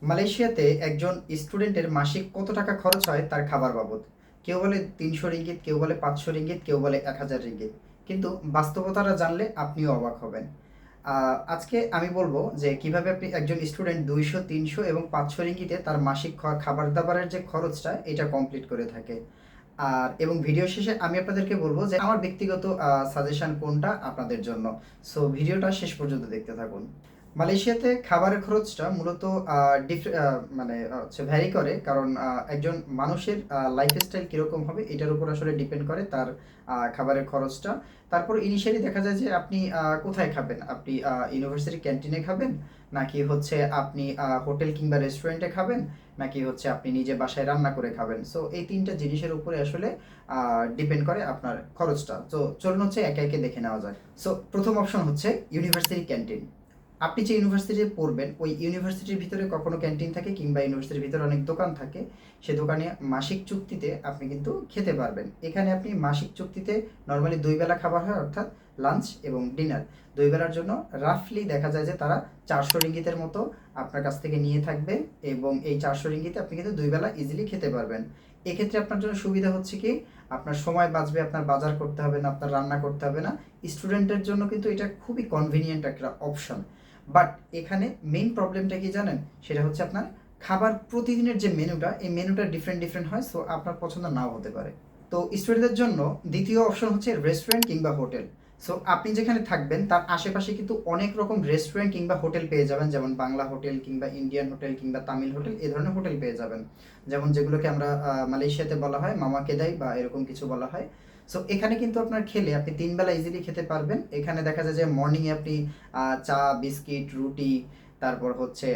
মালয়েশিয়াতে একজন স্টুডেন্টের মাসিক কত টাকা খরচ হয় তার খাবার বাবদ? কেউ বলে ৩০০ রিঙ্গিত, কেউ বলে ৫০০ রিঙ্গিত, কেউ বলে ১,০০০ রিঙ্গিত। কিন্তু বাস্তবতাটা জানলে আপনিও অবাক হবেন। আজকে আমি বলবো যে কিভাবে আপনি একজন স্টুডেন্ট ২০০, ৩০০ এবং ৫০০ রিঙ্গিতে তার মাসিক খাবার-দাবারের যে খরচটা এটা কমপ্লিট করে থাকে। এবং ভিডিও শেষে আমি আপনাদেরকে বলবো যে আমার ব্যক্তিগত সাজেশন কোনটা আপনাদের জন্য। সো ভিডিওটা শেষ পর্যন্ত দেখতে থাকুন। মালয়েশিয়াতে খাবারের খরচটা মূলত আ ডিফ আ মানে হচ্ছে ভ্যারি করে। কারণ একজন মানুষের লাইফস্টাইল কিরকম হবে এটার উপর আসলে ডিপেন্ড করে তার খাবারের খরচটা। তারপর ইনিশিয়ালি দেখা যায় যে আপনি কোথায় খাবেন? আপনি ইউনিভার্সিটি ক্যান্টিনে খাবেন? নাকি হচ্ছে আপনি হোটেল কিংবা রেস্টুরেন্টে খাবেন? নাকি হচ্ছে আপনি নিজে বাসায় রান্না করে খাবেন? সো এই ৩ টা জিনিসের উপরে আসলে আ ডিপেন্ড করে আপনার খরচটা। তো চলুন হচ্ছে একে, একে দেখে নেওয়া যাক। সো ১ম অপশন হচ্ছে ইউনিভার্সিটি ক্যান্টিন। আপনি যে ইউনিভার্সিটিতে পড়বেন, ওই ইউনিভার্সিটির ভিতরে কখনো ক্যান্টিন থাকে কিংবা ইউনিভার্সিটির ভিতরে অনেক দোকান থাকে। সে দোকানে মাসিক চুক্তিতে আপনি কিন্তু খেতে পারবেন। এখানে আপনি মাসিক চুক্তিতে নরমালি ২ বেলা খাবার হয় অর্থাৎ লাঞ্চ এবং ডিনার। ২ বেলার জন্য রাফলি দেখা যায় যে তারা ৪০০ রিঙ্গিতের মতো আপনার কাছ থেকে নিয়ে থাকবে এবং এই ৪০০ রিঙ্গিতে আপনি কিন্তু ২ বেলা ইজিলি খেতে পারবেন। এক্ষেত্রে আপনার জন্য সুবিধা হচ্ছে কি, আপনার সময় বাঁচবে, আপনার বাজার করতে হবে না, আপনার রান্না করতে হবে না। স্টুডেন্টের জন্য কিন্তু এটা খুবই কনভিনিয়েন্ট একটা অপশন। বাট এখানে মেইন প্রবলেমটা কি জানেন? সেটা হচ্ছে আপনার খাবার প্রতিদিনের যে মেনুটা, এই মেনুটা ডিফারেন্ট হয়। সো আপনার পছন্দ নাও হতে পারে। তো স্টুডেন্টদের জন্য দ্বিতীয় অপশন হচ্ছে রেস্টুরেন্ট কিংবা হোটেল। সো আপনি যেখানে থাকবেন তার আশেপাশে কিন্তু অনেক রকম রেস্টুরেন্ট কিংবা হোটেল পেয়ে যাবেন। যেমন বাংলা হোটেল কিংবা ইন্ডিয়ান হোটেল কিংবা তামিল হোটেল এ ধরনের হোটেল পেয়ে যাবেন। যেমন যেগুলোকে আমরা মালয়েশিয়াতে বলা হয় মামা কেদাই বা এরকম কিছু বলা হয়। সো এখানে কিন্তু আপনার খেলে আপনি ৩ বেলা ইজিলি খেতে পারবেন। এখানে দেখা যায় যে মর্নিংয়ে আপনি চা, বিস্কিট, রুটি, তারপর হচ্ছে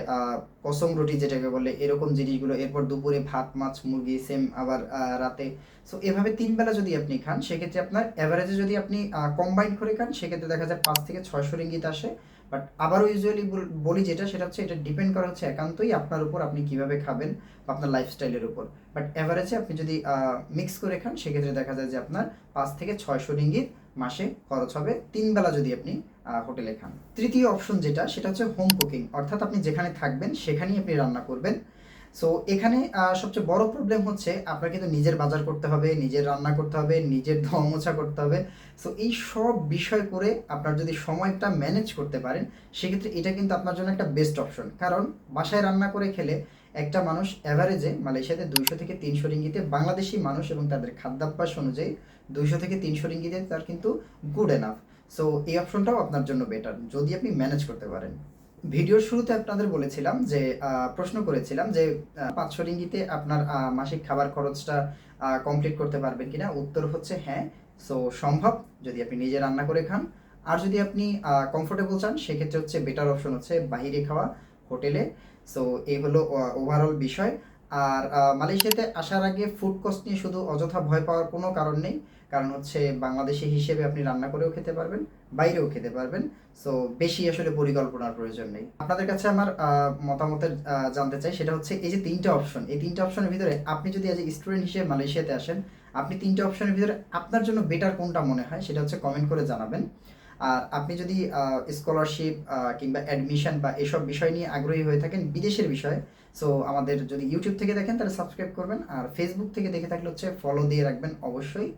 কসম রুটি যেটাকে বলে এরকম জিনিসগুলো। এরপর দুপুরে ভাত, মাছ, মুরগি সেম আবার রাতে। সো এভাবে ৩ বেলা যদি আপনি খান সেক্ষেত্রে আপনার এভারেজে যদি আপনি কম্বাইন করে খান সেক্ষেত্রে দেখা যায় ৫ থেকে ৬০০ রিঙ্গিত আসে। বাট আবারও ইউজুয়ালি বলি যেটা সেটা হচ্ছে এটা ডিপেন্ড করা হচ্ছে একান্তই আপনার উপর, আপনি কিভাবে খাবেন বা আপনার লাইফস্টাইলের উপর। বাট এভারেজে আপনি যদি মিক্স করে খান সেক্ষেত্রে দেখা যায় যে আপনার ৫ থেকে ৬০০ রিঙ্গিত মাসে খরচ হবে ৩ বেলা যদি আপনি হোটেলে খান। তৃতীয় অপশন যেটা সেটা হচ্ছে হোম কুকিং, অর্থাৎ আপনি যেখানে থাকবেন সেখানেই আপনি রান্না করবেন। সো এখানে সবচেয়ে বড় প্রবলেম হচ্ছে আপনার কিন্তু নিজের বাজার করতে হবে, নিজের রান্না করতে হবে, নিজের ধোয়া মোছা করতে হবে। সো এই সব বিষয় করে আপনার যদি সময়টা ম্যানেজ করতে পারেন সেক্ষেত্রে এটা কিন্তু আপনার জন্য একটা বেস্ট অপশন। কারণ বাসায় রান্না করে খেলে একটা মানুষ অ্যাভারেজে মালয়েশিয়াতে ২০০ থেকে ৩০০ রিঙ্গিতে, বাংলাদেশি মানুষ এবং তাদের খাদ্যাভ্যাস অনুযায়ী ২০০ থেকে ৩০০ রিঙ্গিতে তার কিন্তু গুড এনাফ। সো এই অপশনটাও আপনার জন্য বেটার যদি আপনি ম্যানেজ করতে পারেন। ভিডিওর শুরুতে আপনাদের বলেছিলাম যে প্রশ্ন করেছিলাম যে ৫০০ রিঙ্গিতে আপনার মাসিক খাবার খরচটা কমপ্লিট করতে পারবেন কিনা? উত্তর হচ্ছে হ্যাঁ। সো সম্ভব যদি আপনি নিজে রান্না করে খান। আর যদি আপনি কমফোর্টেবল চান সেক্ষেত্রে হচ্ছে বেটার অপশন হচ্ছে বাহিরে খাওয়া, হোটেলে। সো এই হলো ওভারঅল বিষয়। আর মালয়েশিয়াতে আসার আগে ফুড কস্ট নিয়ে শুধু অযথা ভয় পাওয়ার কোনো কারণ নেই। কারণ হচ্ছে বাংলাদেশি হিসেবে আপনি রান্না করেও খেতে পারবেন, বাইরেও খেতে পারবেন। সো বেশি আসলে পরিকল্পনার প্রয়োজন নেই। আপনাদের কাছে আমার মতামতের জানতে চাই সেটা হচ্ছে এই যে ৩ টা অপশন, এই ৩ টা অপশনের ভিতরে আপনি যদি অ্যাজ এ স্টুডেন্ট হিসেবে মালয়েশিয়াতে আসেন, আপনি ৩ টা অপশনের ভিতরে আপনার জন্য বেটার কোনটা মনে হয় সেটা হচ্ছে কমেন্ট করে জানাবেন। আর আপনি যদি স্কলারশিপ কিংবা অ্যাডমিশন বা এসব বিষয় নিয়ে আগ্রহী হয়ে থাকেন বিদেশের বিষয়ে, সো আমাদের যদি ইউটিউব থেকে দেখেন তাহলে সাবস্ক্রাইব করবেন। আর ফেসবুক থেকে দেখে থাকলে হচ্ছে ফলো দিয়ে রাখবেন অবশ্যই।